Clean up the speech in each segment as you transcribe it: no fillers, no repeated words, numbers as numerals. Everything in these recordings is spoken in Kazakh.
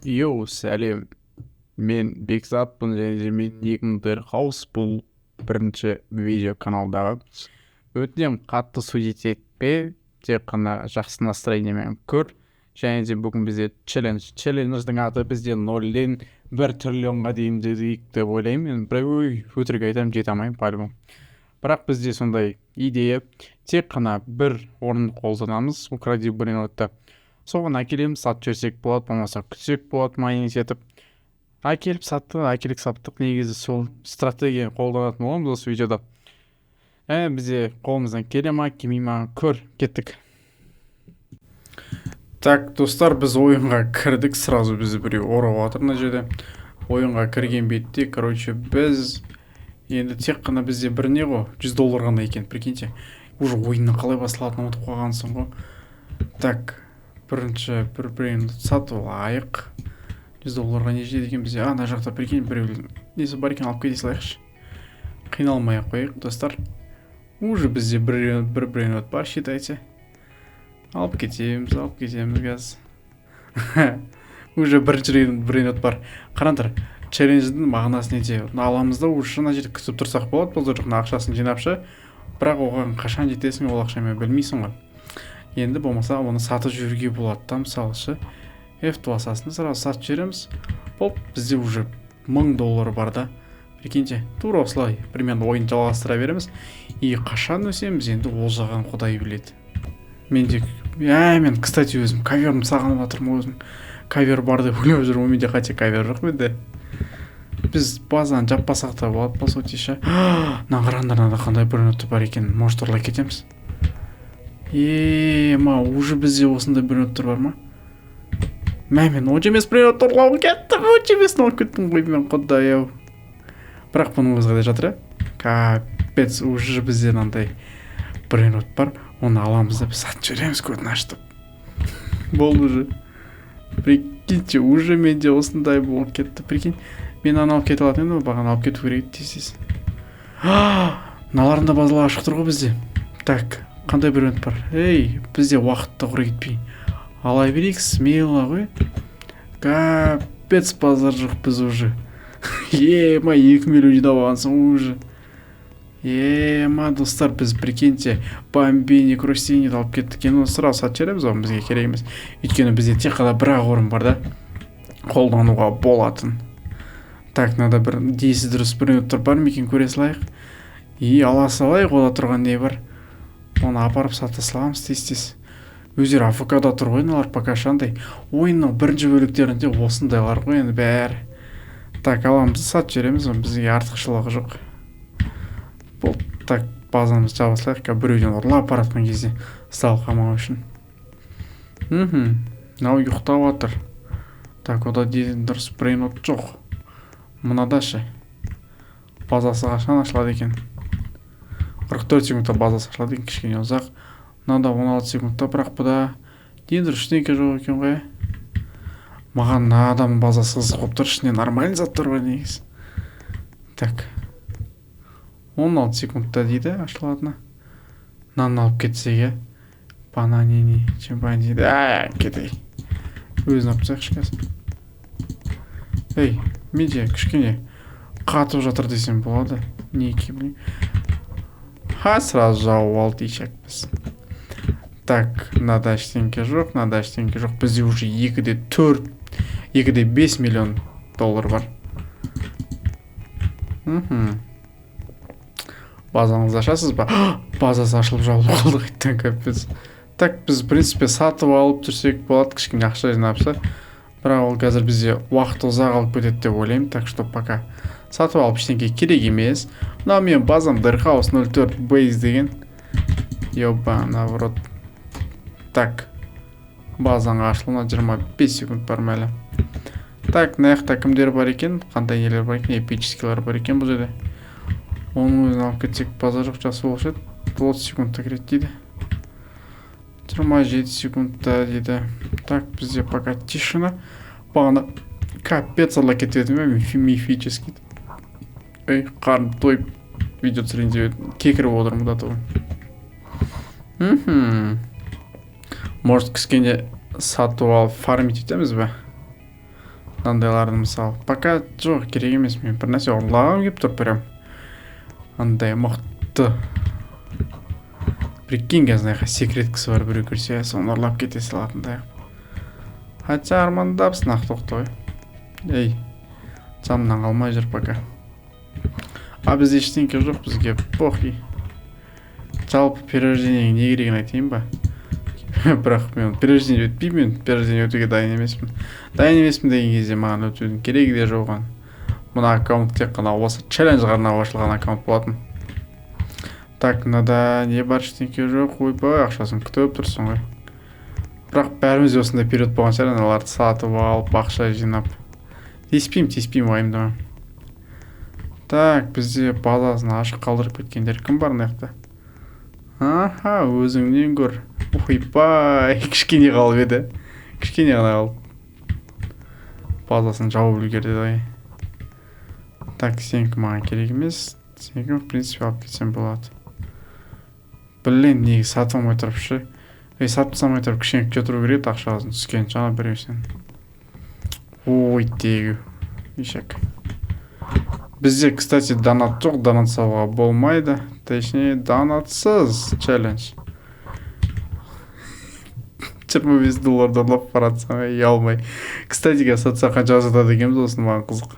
Сәлем. Мен Бекзатпын және мен Егіндер Хаус, бұл бірінші видео каналдағы. Өтінем қатты судить етпе, тек қана жақсы настроениемен көр. Және де бүгін бізде челлендждің аты бізде 0-ден 1 триллионға дейін дедік деп ойлаймын. Мен өтірік айтамын, жете алмаймын по-любому. Бірақ бізде сондай идея, тек қана бір орын қолданамыз, укради бренотты. Соған әкелеміз, сатып жіберсек болады, болмаса күтсек болады, майнинг етіп. Әкеліп саттық, негізі сол стратегия қолданатын боламыз осы видеода. Бізде қолымыздан келе ма, келмей ма, көр, кеттік. Так, достар, біз ойынға кірдік, сразу бізді біреу ұрып жатыр мына жерде. Ойынға кірген бетте, біз енді тек қана бізде бір не ғой, $100 ғана екен, прикиньте. Уже ойынның қалай басылатынын ұмытып қалғансың ғой. Так, бірінші бір брейн сатып алайық. $100 не жетеді екен бізде. Ана жақта прикинь, біреу несі бар екен, алып кете салайықшы. Қиналмай ақ қояйық, достар. Уже бізде бір брейн бар, считайте. Алып кетеміз газ. Уже бірінші брейн бар. Қараңдар, челлендждің мағынасы неде? Аламыз да уже шына жерде күтіп тұрсақ болады, бұл жоқна ақшасын жинапшы. Бірақ оған қашан жетесің, ол ақшамен білмейсің ғой. Енді болмаса оны сатып жүруге болады. Там мысалшы F2 асасында сразу сатып жібереміз. Бұл бізде уже $1000 бар да. Прикиньте, тура осылай примерно ойын жалғастыра береміз. И қашан өсеміз, енді ол жағын құдай біледі. Мен, кстати, өзім коверім сағынып жатырмын өзім. Ковер бар деп ойлап жүрмін, менде қате ковер жоқ менде. Біз базаны жаппасақ та болады, по сути ше. Нағырандарында қандай бренотты бар екен, может ұрлай кетеміз. Уже бізде осындай бреноттар бар ма? Мен емес бренотты ұрлауым кеттім, алып кеттім ғой мен, құдай-ау. Бірақ бұның өзі қайда жатыр, капец, уже бізде мынандай бренот бар, оны аламыз да біз сатып жібереміз көтін аштып. Болды уже. Прикиньте, уже менде осындай болып кетті, прикинь. Мен аны алып кете алатын еді, бағана алып кету керек тез. Наларында базалар ашық тұр ғой бізде. Так, қандай бренот бар? Бізде уақытта құр кетпей. Алай берейік, смело ғой. Капец, базар жоқ біз уже. 2 миллион жинап алғансың уже. Достар, біз прикиньте, бомбини, крустини алып кеттік. Енді сразу сатып жібереміз, оған бізге керек емес. Өйткені бізде тек қана бір орын бар да, қолдануға болатын. Так, надо бір 10 дұрыс бреноттар бар ма екен, көре салайық. Ала салайық, ода тұрған не бар. Оны апарып сата саламыз тез. Өздері АФК-да тұр ғой, олар пока шандай. Ойынның бірінші бөліктерінде осындайлар ғой енді бәрі. Так, аламызды сатып жібереміз, бізге артықшылығы жоқ. Бұл, так, базамыз жабасылайық, біреуден ұрлап апаратқан кезде стал қамау үшін. Мынау ұйықтап жатыр. Так, ода дейін дұрыс брейнот жоқ. Мынада ше. Базасы қашан ашылады екен? 44 секундта базасы ашылады екен, кішкене ұзақ. Мынада 16 секундта, бірақ бұда дейін дұрыс ештеңке жоқ екен ғой. Маған адам базасы қызық болып тұр, ішінде нормальный заттар бар негіз. Так. 16 секундта дейді ашылатыны. Нан алып кетсеге. Бананини, чемпан дейді. Кетей. Өзін алып тұсақ шықасы. Медиа кішкене қатып жатыр десем болады. Неке білейм. Сразу жауып алды дейшек біз. Так, мынада ештеңке жоқ. Бізде уже 2,4 5 миллион доллар бар. Базаңызды ашасыз ба? Базасы ашылып жауып қалды қайттан, капец. Так, біз в принципе сатып алып жүрсек болады, кішкене ақша жинапса. Бірақ ол қазір бізде уақыт ұзақ алып кетеді деп ойлаймын. Так что пока сатып алып ештеңке керек емес. Мына мен базам Дерхаус 04 бейз деген. Наоборот. Так, базаңа ашылуына 25 секунд бар мәлі. Так, наяқта кімдер бар екен? Қандай нелер бар екен? Эпическилер бар екен бұл жерде. Оның өзін алып кетсек база жоқ, жасы болшы. 30 секундта керет дейді. 27 секундта дейді. Так, бізде пока тишина. Бағана капец алла кетеді ме? Мифический. Қарым тойып видео түсірейін кекіріп отырмын да той. Может, кішкене сатып алып фармить етеміз бе? мынандайларды мысалы пока жоқ керек емес, мен бір нәрсе ұрлағым келіп тұр прям андай мықты. Прикинь, қазір секрет кісі бар, біреу көрсе соны ұрлап кете салатындай. Хотя армандапсың, ақ тоқты ғой. Ей, жамынан қалмай жүр пока. А бізде ештеңке жоқ, бізге похи. Жалпы перерождениеге не керегін айтайын ба? Бірақ мен перерождение өтпеймін, мен перерождение өтуге дайын емеспін. Дайын емеспін деген кезде маған өтудің керегі де жоған. Мына аккаунт тек қана осы челленджға арнап ашылған аккаунт болатын. Так, мынада не бар, ештеңке жоқ. Ойбай, ақшасын күтіп тұрсың ғой. Бірақ бәріміз осындай период болған шығар, аналарды сатып алып, ақша жинап. Теспеймін, уайымдама. Так, бізде базасын ашық қалдырып кеткендер кім бар мынаяқта? Аха, өзіңнен көр. Ойбай, кішкене қалып еді. Кішкене ғана қалып. Базасын жауып үлгерді ғой. Так, сенікі маған керек емес. Сенікі, в принципе, алып кетсем болады. Блин, неге сатып алмай тұрып шы? Сатып салмай тұрып кішкене күте тұру керек, ақшасын түскен жаңа біреусен. Ой, тегі. Ишек. Бізде, кстати, донат жоқ, донат салуға болмайды. Точнее, донатсыз челлендж. $25 ұрлап баратсаң, ұялмай. Кстати, сатса қанша сатады екенбіз, осыны маған қызық.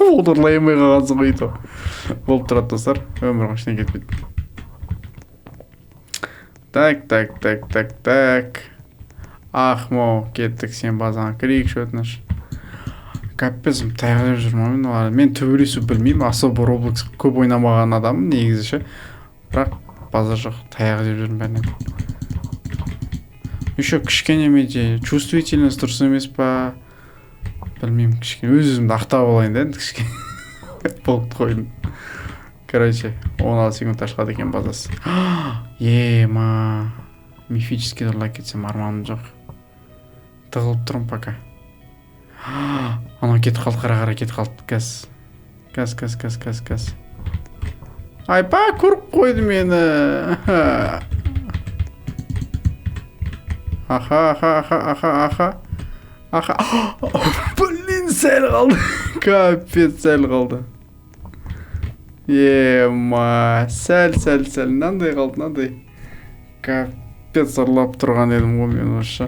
Олдырлай алмай қалғансың ғой ито. Болып тұрады достар, өмір қашынан кетпейді. Так. Ахмо, кеттік, сен базаңа кірейік шөтініш. Каппес, тайғырып жүрмеймін. Мен төбелесу білмеймін, особо Roblox көп ойнамаған адаммын негізі ше. Бірақ база жоқ, тайғырып жүрмін бәрінен. Еще кішкене менде чувствительность дұрыс емес па? Білмеймін, кішкене өз-өзімді ақтап алайын да, кішкене болып қойдым. Короче, 16 секунд ашылады екен базасы. Ема, мифический ұрлап кетсем арманым жоқ. Тығылып тұрмын пока. Анау кетіп қалды, қара кетіп қалды. Газ. Айпа, көріп қойды мені. Аха. Блин, сәл қалды. Капец, сәл қалды. Ема, сәл. Нандай қалды. Капец, ұрлап тұрған едім ғой мен осы.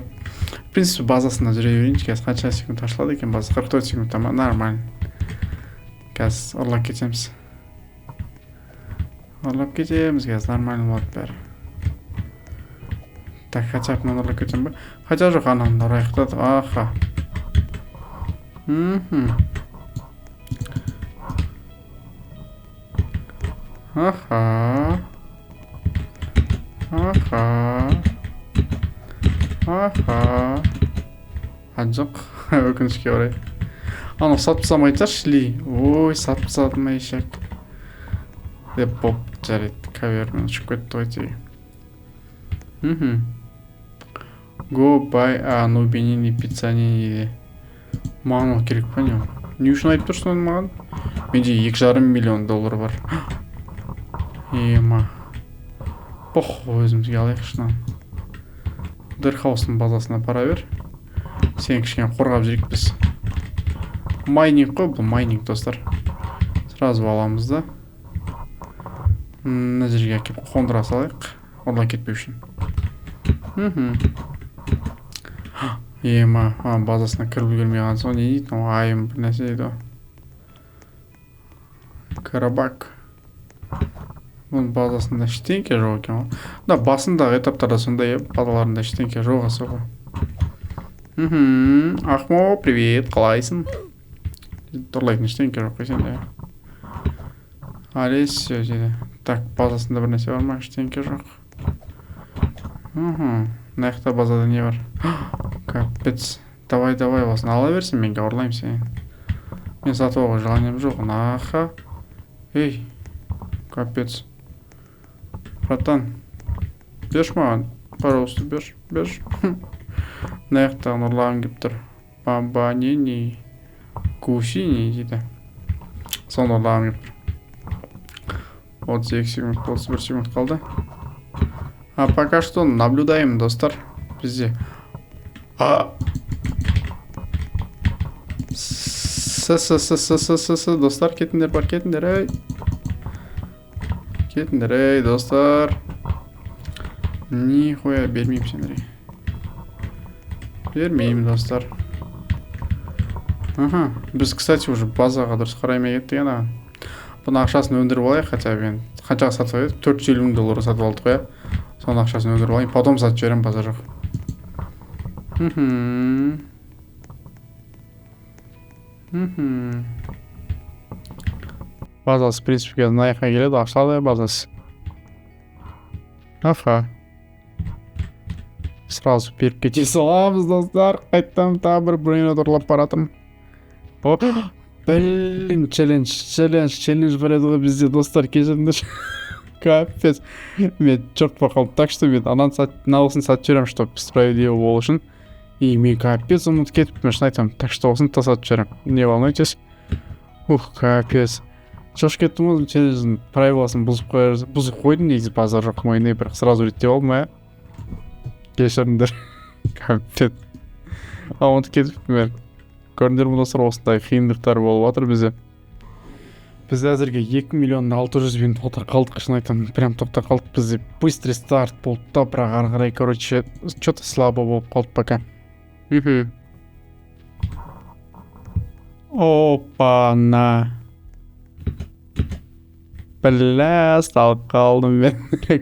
В принципе, базасына жүре берейінші. Қазір қанша секунд ашылады екен база? 44 секунд, ама нормально. Қазір ұрлап кетеміз. Қазір нормально болады бәрі. Так, хотя бы мынаны ұрлап кетем ба? Хотя жоқ, ананы ұрайықтады. Аха. Жоқ, өкінішке орай. Аны сатып салмай тұршы ли. Ой, сатып салдым айшак. Деп боп жарайды. Кавермен ұшып кетті ғой тегі. Go buy a нубинини пиццанини. Маған ол керек па не? Не үшін айтып тұрсың оны маған? Менде $2,5 миллион бар. Ема. Пох, өзімізге алайық шынан. Дырхаустың базасына бара бер. Сен кішкене қорғап жүрек біз. Майнинг қой, бұл майнинг достар. Сразу аламыз да. Мына жерге әкеп қондыра салайық. Орла кетпеу үшін. Ема, базасына кіріп үлгермей қалған соң не дейді? Айым бір нәрсе дейді. Карабак. Бұның базасында ештеңке жоқ екен ғой. Да, басындағы этаптарда сондай базаларында ештеңке жоқ аса ғой. Ахмо, привет, қалайсың? Тұрлайтын ештеңке жоқ қой сенде. Алес, все дейді. Так, базасында бір нәрсе бар ма? Ештеңке жоқ. Наяқта базада не бар? Капец. Давай, осын ала берсін, менге ұрлайым сен. Мен сатып алуға желанием жоқ. Аха. Ей, капец. Братан, берші маған, пожалуйста, берші. Наяқтағын ұрлағым кеп тұр. Бамбанини, кусини дейді. Соны ұрлағым кеп тұр. 32 секунд, 31 секунд қалды. А пока что наблюдаем, достар. Бізде. Достар, кетіңдер, бар, кетіңдер, ей. Кетіңдер, ей, достар. Нихуя бермеймін сендерге. Бермеймін, достар. Ага, біз, кстати, уже базаға дұрыс қараймай кеттік ана. Бұның ақшасын өндіріп алайық, хотя мен қаншаға сатып едік? 450 мың долларға сатып алдық қоя. Соның ақшасын өндіріп алайын, потом сатып жіберемін, базар жоқ. Базасы, в принципе, наяққа келеді, ақшалай базасы. Аха. Сразу беріп кете саламыз, достар. Қайттан тағы бір брейнот ұрлап баратырмын. Оп. Блин, челлендж барады ғой бізде, достар, кешіріңдер. Капец. Мен жоқ қалдым, так что мен аналысын сатып жіберемін, чтобы справедливо болу үшін. И мен капец ұмытып кетіппін, шын айтамын. Так что осын сатып жіберемін. Не волнуйтесь. Капец. Шош кеттім ғой, челлендждің правиласын бұзып қойдым, негізі базар жоқ мойны, бірақ сразу реттеп алдым, ә. Кешіріңдер. Капец. Ұмытып кетіппін мен. Көрдіңдер ме, достар, осындай қиындықтар болып жатыр бізде. Біз әзірге 2.600.000 доллар қалдық, шын айтамын. Прям тоқта қалдық бізде. Быстрый старт болды да, бірақ ары қарай, короче, что-то слабо болып қалды пока. Опа-на. Бля, салып қалдым мен.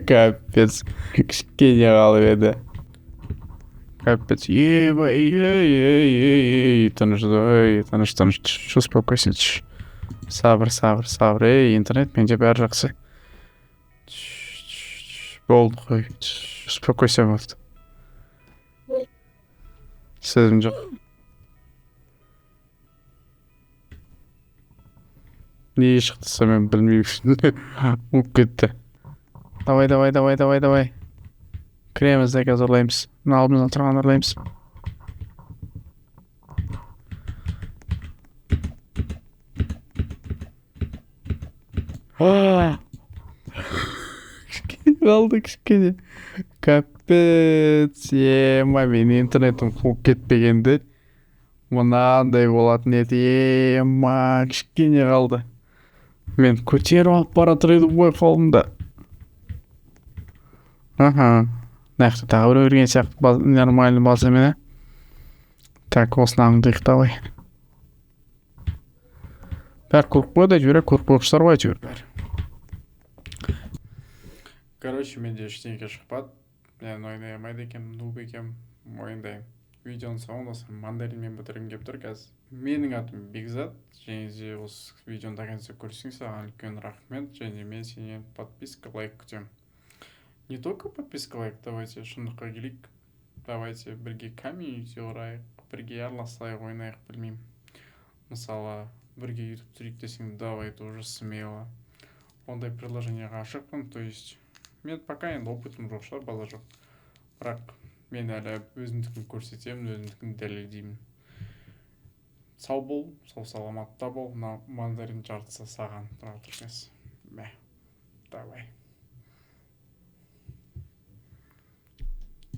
Капец. Кішкене қалып еді. Капец. Тыныш. Успокойся. Сабыр. Ей, интернет менде бәрі жақсы. Болды қой. Успокойся, болды. Сөзім жоқ. Не шықтыса мен білмеймін. Ұмып кетті. Давай. Кіреміз де қазір ұрлаймыз. Мына алдымыздан тұрған ұрлаймыз. Кішкене. Капец. Мен интернетім қуып кетпегенде. Мынандай болатын еді. Кішкене қалды. Мен көтеріп алып баратыр едім ғой қолымда. Нақты тағы бір өрген сияқты нормальный база мені. Так, осыны аңдайық давай. Бәрі көріп қойды, жіберек көріп қойғыштар ғой әйтеуір бәрі. Короче, менде ештеңеге шықпады. Мен ойнай алмайды екенмін, нуб екенмін, мойындаймын. Видеоның соңында мандаринмен бітіргім келіп тұр қазір. Менің атым Бекзат, және де осы видеоны до конца көрсең, саған үлкен рахмет, және мен сенен подписка, лайк күтемін. Не только подписка, лайк, давайте шындыққа келейік. Давайте бірге комьюнити құрайық, бірге араласайық, ойнайық, білмеймін. Мысалы, бірге YouTube түсірейік десең, давай, тоже смело. Ондай приложениеға ашықпын, то есть мен пока енді опытым жоқ шығар, базар жоқ. Бірақ мен әлі өзімдікін көрсетемін, өзімдікін дәлелдеймін. Сау бол, сау саламатта бол, мандарин жартысы саған. Давай.